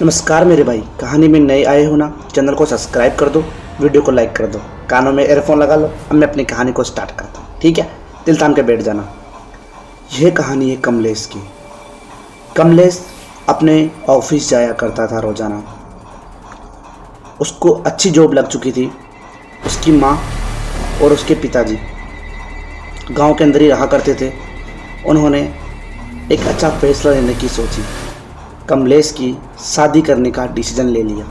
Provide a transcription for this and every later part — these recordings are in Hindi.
नमस्कार मेरे भाई, कहानी में नए आए हो ना, चैनल को सब्सक्राइब कर दो, वीडियो को लाइक कर दो, कानों में एयरफोन लगा लो। अब मैं अपनी कहानी को स्टार्ट करता हूँ, ठीक है? दिल थाम के बैठ जाना। यह कहानी है कमलेश की। कमलेश अपने ऑफिस जाया करता था रोज़ाना। उसको अच्छी जॉब लग चुकी थी। उसकी माँ और उसके पिताजी गांव के अंदर ही रहा करते थे। उन्होंने एक अच्छा फैसला लेने की सोची। कमलेश की शादी करने का डिसीजन ले लिया।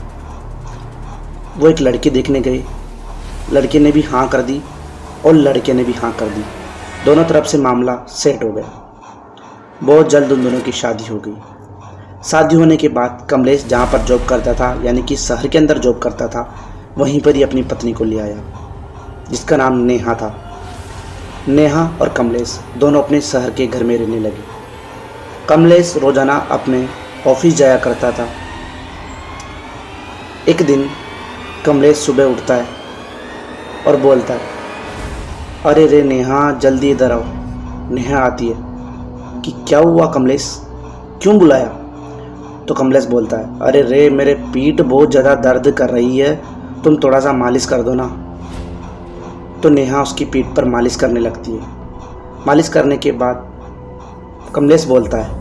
वो एक लड़की देखने गए। लड़के ने भी हाँ कर दी और लड़के ने भी हाँ कर दी। दोनों तरफ से मामला सेट हो गया। बहुत जल्द उन दोनों की शादी हो गई। शादी होने के बाद कमलेश जहाँ पर जॉब करता था, यानी कि शहर के अंदर जॉब करता था, वहीं पर ही अपनी पत्नी को ले आया, जिसका नाम नेहा था। नेहा और कमलेश दोनों अपने शहर के घर में रहने लगे। कमलेश रोज़ाना अपने ऑफिस जाया करता था। एक दिन कमलेश सुबह उठता है और बोलता है, अरे रे नेहा, जल्दी इधर आओ। नेहा आती है कि क्या हुआ कमलेश, क्यों बुलाया? तो कमलेश बोलता है, अरे रे, मेरे पीठ बहुत ज़्यादा दर्द कर रही है, तुम थोड़ा सा मालिश कर दो ना। तो नेहा उसकी पीठ पर मालिश करने लगती है। मालिश करने के बाद कमलेश बोलता है,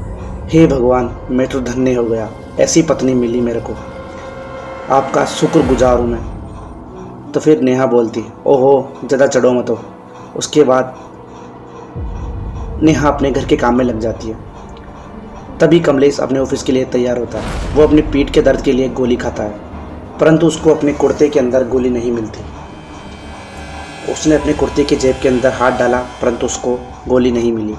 हे भगवान, मैं तो धन्य हो गया, ऐसी पत्नी मिली मेरे को, आपका शुक्रगुजार हूँ मैं। तो फिर नेहा बोलती, ओहो, ज़्यादा चढ़ो मत हो। उसके बाद नेहा अपने घर के काम में लग जाती है। तभी कमलेश अपने ऑफिस के लिए तैयार होता है। वो अपनी पीठ के दर्द के लिए गोली खाता है, परंतु उसको अपने कुर्ते के अंदर गोली नहीं मिलती। उसने अपने कुर्ते के जेब के अंदर हाथ डाला, परंतु उसको गोली नहीं मिली।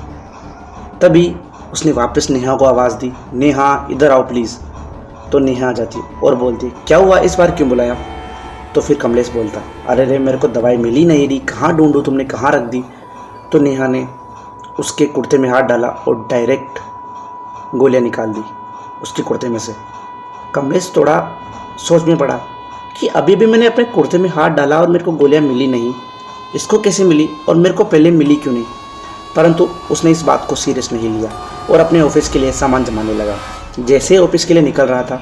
तभी उसने वापस नेहा को आवाज़ दी, नेहा इधर आओ प्लीज़। तो नेहा आ जाती और बोलती, क्या हुआ, इस बार क्यों बुलाया? तो फिर कमलेश बोलता, अरे रे, मेरे को दवाई मिली नहीं रही, कहाँ ढूंढूं, तुमने कहाँ रख दी? तो नेहा ने उसके कुर्ते में हाथ डाला और डायरेक्ट गोलियां निकाल दी उसके कुर्ते में से। कमलेश थोड़ा सोच में पड़ा कि अभी भी मैंने अपने कुर्ते में हाथ डाला और मेरे को गोलियां मिली नहीं, इसको कैसे मिली और मेरे को पहले मिली क्यों नहीं? परंतु उसने इस बात को सीरियस नहीं लिया और अपने ऑफिस के लिए सामान जमाने लगा। जैसे ऑफिस के लिए निकल रहा था,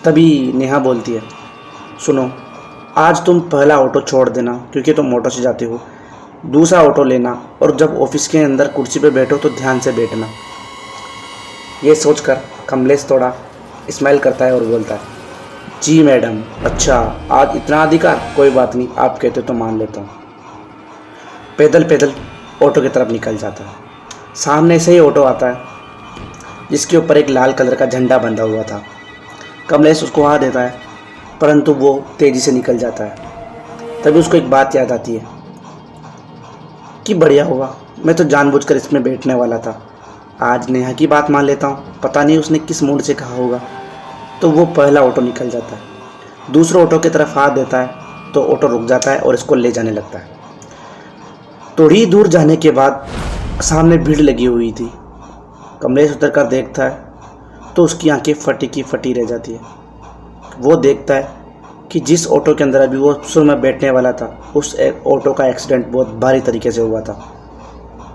तभी नेहा बोलती है, सुनो, आज तुम पहला ऑटो छोड़ देना क्योंकि तुम ऑटो से जाते हो, दूसरा ऑटो लेना और जब ऑफिस के अंदर कुर्सी पे बैठो तो ध्यान से बैठना। ये सोचकर कमलेश थोड़ा स्माइल करता है और बोलता है, जी मैडम, अच्छा आज इतना अधिकार, कोई बात नहीं, आप कहते तो मान लेता हूँ। पैदल पैदल ऑटो की तरफ निकल जाता है। सामने से ही ऑटो आता है जिसके ऊपर एक लाल कलर का झंडा बंधा हुआ था। कमलेश उसको हाँ देता है, परंतु वो तेज़ी से निकल जाता है। तभी उसको एक बात याद आती है कि बढ़िया हुआ, मैं तो जानबूझकर इसमें बैठने वाला था, आज नेहा की बात मान लेता हूँ, पता नहीं उसने किस मूड से कहा होगा। तो वो पहला ऑटो निकल जाता है। दूसरे ऑटो की तरफ हाथ देता है तो ऑटो रुक जाता है और इसको ले जाने लगता है। थोड़ी दूर जाने के बाद सामने भीड़ लगी हुई थी। कमलेश उतर कर देखता है तो उसकी आंखें फटी की फटी रह जाती है। वो देखता है कि जिस ऑटो के अंदर अभी वो शुरू में बैठने वाला था, उस ऑटो का एक्सीडेंट बहुत भारी तरीके से हुआ था,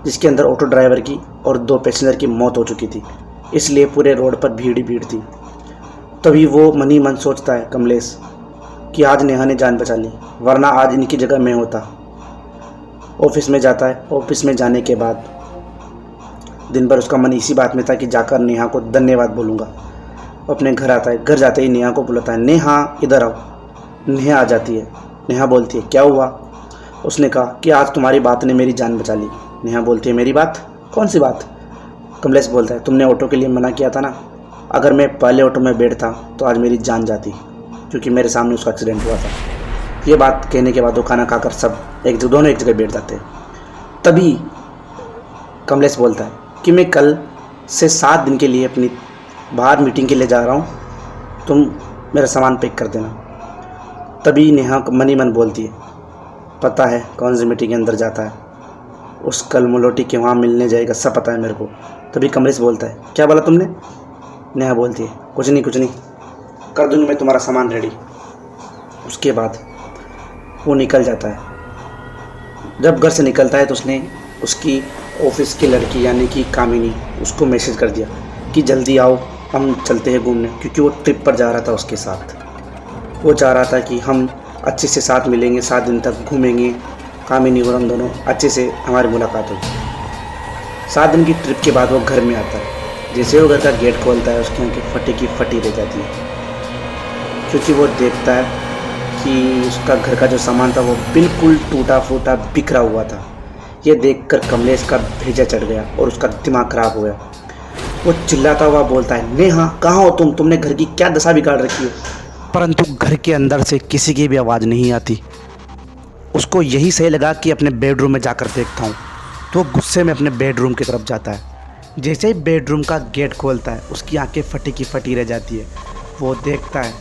जिसके अंदर ऑटो ड्राइवर की और 2 पैसेंजर की मौत हो चुकी थी। इसलिए पूरे रोड पर भीड़ ही भीड़ थी। तभी वो मन ही मन सोचता है कमलेश कि आज नेहा ने जान बचा ली, वरना आज इनकी जगह मैं होता। ऑफिस में जाता है। ऑफिस में जाने के बाद दिन भर उसका मन इसी बात में था कि जाकर नेहा को धन्यवाद बोलूँगा। अपने घर आता है। घर जाते ही नेहा को बुलाता है, नेहा इधर आओ। नेहा आ जाती है। नेहा बोलती है, क्या हुआ? उसने कहा कि आज तुम्हारी बात ने मेरी जान बचा ली। नेहा बोलती है, मेरी बात? कौन सी बात? कमलेश बोलता है, तुमने ऑटो के लिए मना किया था ना, अगर मैं पहले ऑटो में बैठता तो आज मेरी जान जाती, क्योंकि मेरे सामने उसका एक्सीडेंट हुआ था। ये बात कहने के बाद वो खाना खाकर सब दोनों एक जगह बैठ जाते हैं। तभी कमलेश बोलता है कि मैं कल से 7 दिन के लिए अपनी बाहर मीटिंग के लिए जा रहा हूँ, तुम मेरा सामान पैक कर देना। तभी नेहा मन ही मन बोलती है, पता है कौन सी मीटिंग के अंदर जाता है, उस कल मुलोटी के वहाँ मिलने जाएगा, सब पता है मेरे को। तभी कमलेश बोलता है, क्या बोला तुमने? नेहा बोलती है, कुछ नहीं, कर दूँगी मैं तुम्हारा सामान रेडी। उसके बाद वो निकल जाता है। जब घर से निकलता है तो उसने उसकी ऑफिस की लड़की यानी कि कामिनी उसको मैसेज कर दिया कि जल्दी आओ, हम चलते हैं घूमने, क्योंकि वो ट्रिप पर जा रहा था उसके साथ। वो चाह रहा था कि हम अच्छे से साथ मिलेंगे, 7 दिन तक घूमेंगे, कामिनी और हम दोनों अच्छे से हमारी मुलाकात होगी। 7 दिन की ट्रिप के बाद वो घर में आता है। जैसे वो घर का गेट खोलता है उसकी आंखें फटी की फटी रह जाती है, क्योंकि वो देखता है कि उसका घर का जो सामान था वो बिल्कुल टूटा फूटा बिखरा हुआ था। ये देखकर कमलेश का भेजा चढ़ गया और उसका दिमाग खराब हो गया। वो चिल्लाता हुआ बोलता है, नेहा कहाँ हो तुम? तुमने घर की क्या दशा बिगाड़ रखी हो? परंतु घर के अंदर से किसी की भी आवाज़ नहीं आती। उसको यही सही लगा कि अपने बेडरूम में जाकर देखता हूँ, तो वो गुस्से में अपने बेडरूम की तरफ जाता है। जैसे ही बेडरूम का गेट खोलता है उसकी आंखें फटी की फटी रह जाती है। वो देखता है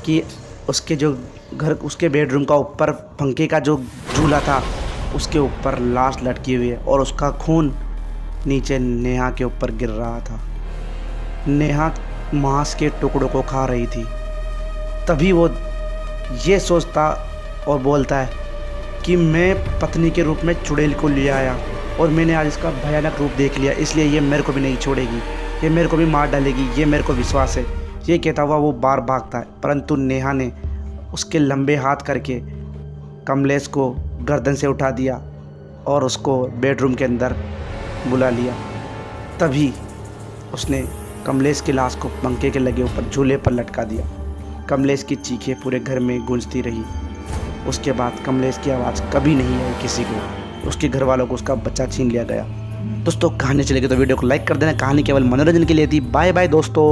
कि उसके बेडरूम का ऊपर पंखे का जो झूला था उसके ऊपर लाश लटकी हुई है और उसका खून नीचे नेहा के ऊपर गिर रहा था। नेहा मांस के टुकड़ों को खा रही थी। तभी वो ये सोचता और बोलता है कि मैं पत्नी के रूप में चुड़ैल को ले आया और मैंने आज इसका भयानक रूप देख लिया, इसलिए ये मेरे को भी नहीं छोड़ेगी, ये मेरे को भी मार डालेगी, ये मेरे को विश्वास है। ये कहता हुआ वो बाहर भागता है, परंतु नेहा ने उसके लंबे हाथ करके कमलेश को गर्दन से उठा दिया और उसको बेडरूम के अंदर बुला लिया। तभी उसने कमलेश की लाश को पंखे के लगे ऊपर झूले पर लटका दिया। कमलेश की चीखें पूरे घर में गूंजती रही। उसके बाद कमलेश की आवाज़ कभी नहीं आई किसी को। उसके घर वालों को उसका बच्चा छीन लिया गया। दोस्तों कहानी चलेगी तो वीडियो को लाइक कर देना। कहानी केवल मनोरंजन के लिए थी। बाय बाय दोस्तों।